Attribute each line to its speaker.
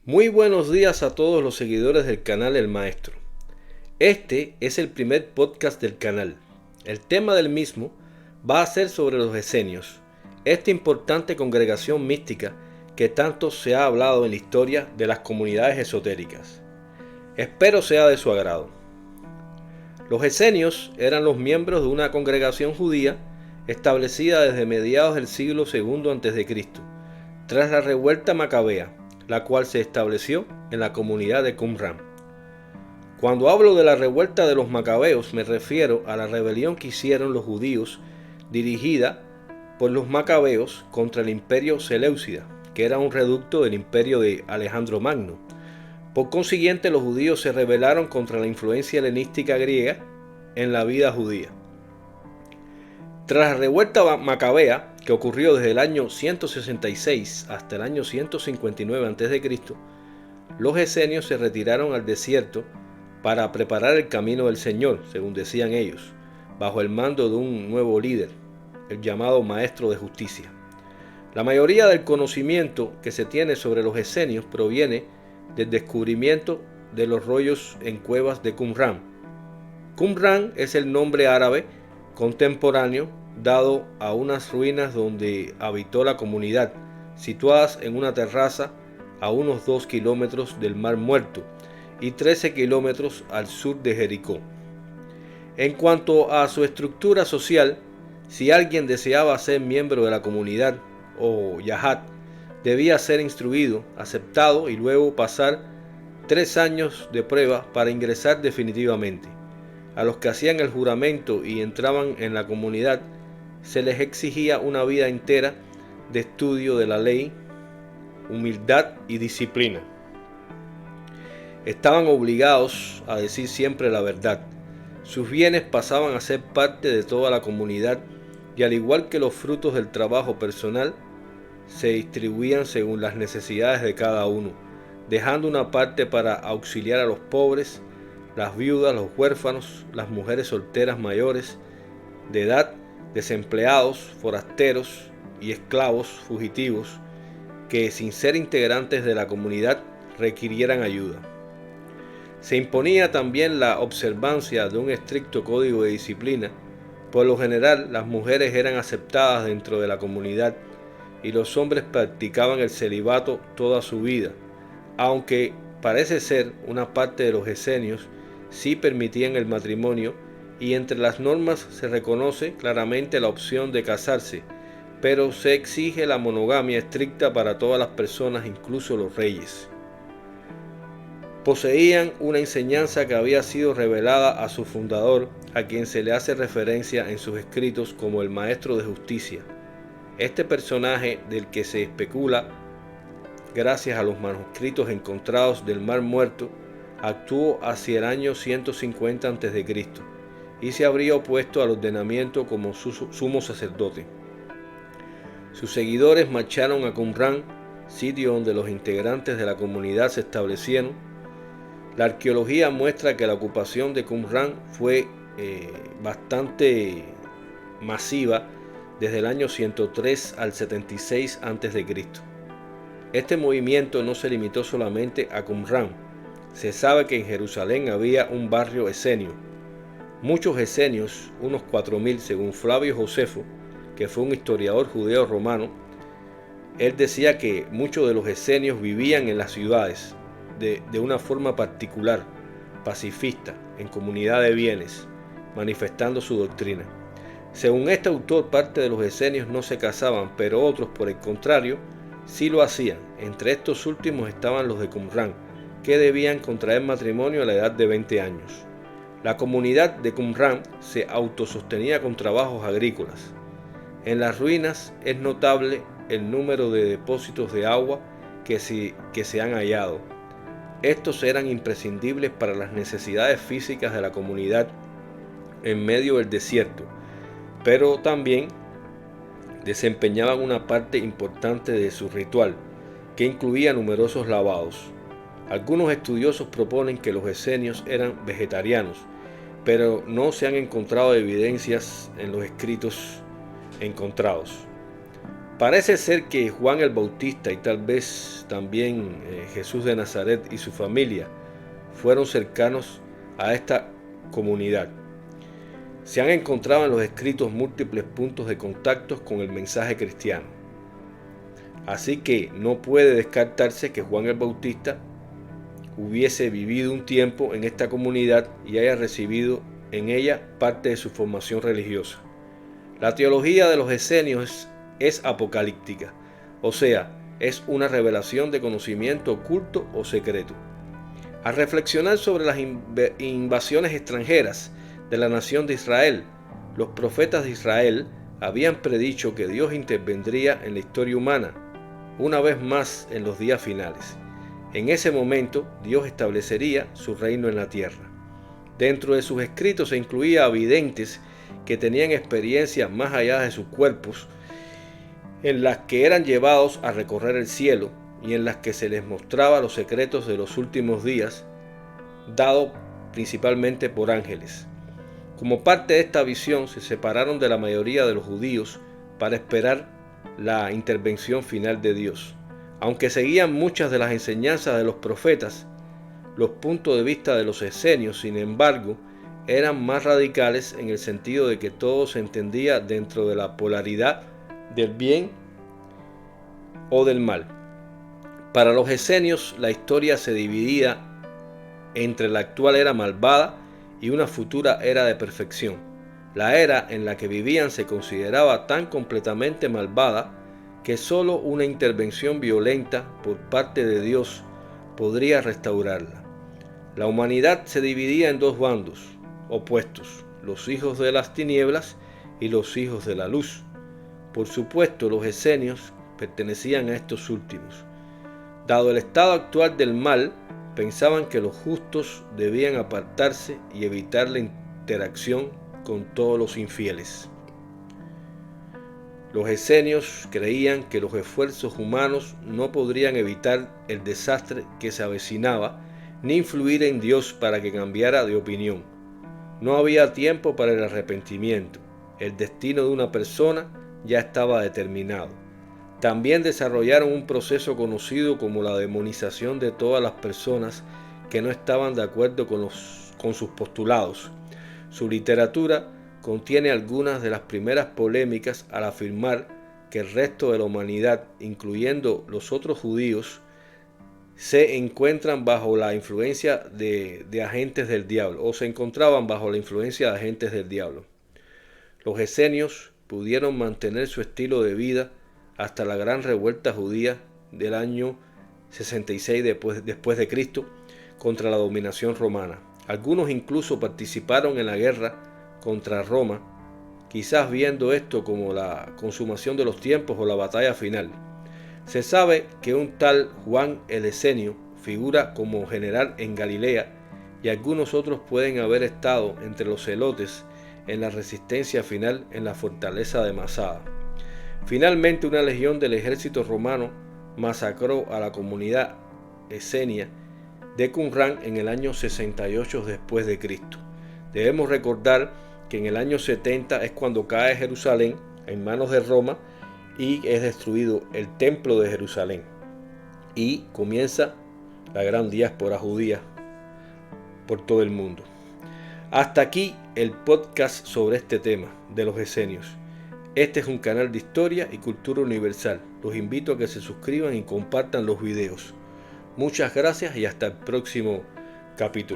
Speaker 1: Muy buenos días a todos los seguidores del canal El Maestro. Este es el primer podcast del canal. El tema del mismo va a ser sobre los esenios, esta importante congregación mística que tanto se ha hablado en la historia de las comunidades esotéricas. Espero sea de su agrado. Los esenios eran los miembros de una congregación judía establecida desde mediados del siglo II a.C., tras la revuelta macabea, la cual se estableció en la comunidad de Qumran. Cuando hablo de la revuelta de los macabeos me refiero a la rebelión que hicieron los judíos dirigida por los macabeos contra el imperio seleucida, que era un reducto del imperio de Alejandro Magno. Por consiguiente, los judíos se rebelaron contra la influencia helenística griega en la vida judía. Tras la revuelta macabea, que ocurrió desde el año 166 hasta el año 159 a.C., los esenios se retiraron al desierto para preparar el camino del Señor, según decían ellos, bajo el mando de un nuevo líder, el llamado Maestro de Justicia. La mayoría del conocimiento que se tiene sobre los esenios proviene del descubrimiento de los rollos en cuevas de Qumran. Qumran es el nombre árabe contemporáneo dado a unas ruinas donde habitó la comunidad, situadas en una terraza a unos 2 kilómetros del Mar Muerto y 13 kilómetros al sur de Jericó. En cuanto a su estructura social, si alguien deseaba ser miembro de la comunidad o yahad, debía ser instruido, aceptado y luego pasar 3 años de prueba para ingresar definitivamente. A los que hacían el juramento y entraban en la comunidad se les exigía una vida entera de estudio de la ley, humildad y disciplina. Estaban obligados a decir siempre la verdad. Sus bienes pasaban a ser parte de toda la comunidad y al igual que los frutos del trabajo personal, se distribuían según las necesidades de cada uno, dejando una parte para auxiliar a los pobres, las viudas, los huérfanos, las mujeres solteras mayores de edad, desempleados, forasteros y esclavos fugitivos que sin ser integrantes de la comunidad requirieran ayuda. Se imponía también la observancia de un estricto código de disciplina. Por lo general, las mujeres eran aceptadas dentro de la comunidad y los hombres practicaban el celibato toda su vida, aunque parece ser una parte de los esenios sí permitían el matrimonio y entre las normas se reconoce claramente la opción de casarse, pero se exige la monogamia estricta para todas las personas, incluso los reyes. Poseían una enseñanza que había sido revelada a su fundador, a quien se le hace referencia en sus escritos como el Maestro de Justicia. Este personaje, del que se especula gracias a los manuscritos encontrados del Mar Muerto, actuó hacia el año 150 a.C. y se habría opuesto al ordenamiento como sumo sacerdote. Sus seguidores marcharon a Qumran, sitio donde los integrantes de la comunidad se establecieron. La arqueología muestra que la ocupación de Qumran fue bastante masiva desde el año 103 al 76 a.C. Este movimiento no se limitó solamente a Qumran. Se sabe que en Jerusalén había un barrio esenio. Muchos esenios, unos 4.000 según Flavio Josefo, que fue un historiador judeo romano, él decía que muchos de los esenios vivían en las ciudades de una forma particular, pacifista, en comunidad de bienes, manifestando su doctrina. Según este autor, parte de los esenios no se casaban, pero otros, por el contrario, sí lo hacían. Entre estos últimos estaban los de Qumran, que debían contraer matrimonio a la edad de 20 años. La comunidad de Qumran se autosostenía con trabajos agrícolas. En las ruinas es notable el número de depósitos de agua que se han hallado. Estos eran imprescindibles para las necesidades físicas de la comunidad en medio del desierto, pero también desempeñaban una parte importante de su ritual, que incluía numerosos lavados. Algunos estudiosos proponen que los esenios eran vegetarianos, pero no se han encontrado evidencias en los escritos encontrados. Parece ser que Juan el Bautista y tal vez también Jesús de Nazaret y su familia fueron cercanos a esta comunidad. Se han encontrado en los escritos múltiples puntos de contacto con el mensaje cristiano. Así que no puede descartarse que Juan el Bautista hubiese vivido un tiempo en esta comunidad y haya recibido en ella parte de su formación religiosa. La teología de los esenios es apocalíptica, o sea, es una revelación de conocimiento oculto o secreto. Al reflexionar sobre las invasiones extranjeras de la nación de Israel, los profetas de Israel habían predicho que Dios intervendría en la historia humana, una vez más en los días finales. En ese momento, Dios establecería su reino en la tierra. Dentro de sus escritos se incluía a videntes que tenían experiencias más allá de sus cuerpos, en las que eran llevados a recorrer el cielo y en las que se les mostraba los secretos de los últimos días, dado principalmente por ángeles. Como parte de esta visión, se separaron de la mayoría de los judíos para esperar la intervención final de Dios. Aunque seguían muchas de las enseñanzas de los profetas, los puntos de vista de los esenios, sin embargo, eran más radicales en el sentido de que todo se entendía dentro de la polaridad del bien o del mal. Para los esenios, la historia se dividía entre la actual era malvada y una futura era de perfección. La era en la que vivían se consideraba tan completamente malvada que solo una intervención violenta por parte de Dios podría restaurarla. La humanidad se dividía en dos bandos opuestos, los hijos de las tinieblas y los hijos de la luz. Por supuesto, los esenios pertenecían a estos últimos. Dado el estado actual del mal, pensaban que los justos debían apartarse y evitar la interacción con todos los infieles. Los esenios creían que los esfuerzos humanos no podrían evitar el desastre que se avecinaba, ni influir en Dios para que cambiara de opinión. No había tiempo para el arrepentimiento. El destino de una persona ya estaba determinado. También desarrollaron un proceso conocido como la demonización de todas las personas que no estaban de acuerdo con sus postulados. Su literatura contiene algunas de las primeras polémicas al afirmar que el resto de la humanidad, incluyendo los otros judíos, se encuentran bajo la influencia de agentes del diablo, o se encontraban bajo la influencia de agentes del diablo. Los esenios pudieron mantener su estilo de vida hasta la gran revuelta judía del año 66 después de Cristo contra la dominación romana. Algunos incluso participaron en la guerra contra Roma, quizás viendo esto como la consumación de los tiempos o la batalla final. Se sabe que un tal Juan el Esenio figura como general en Galilea y algunos otros pueden haber estado entre los celotes en la resistencia final en la fortaleza de Masada. Finalmente, una legión del ejército romano masacró a la comunidad esenia de Qumrán en el año 68 después de Cristo. Debemos recordar que en el año 70 es cuando cae Jerusalén en manos de Roma y es destruido el templo de Jerusalén y comienza la gran diáspora judía por todo el mundo. Hasta aquí el podcast sobre este tema de los esenios. Este es un canal de historia y cultura universal. Los invito a que se suscriban y compartan los videos. Muchas gracias y hasta el próximo capítulo.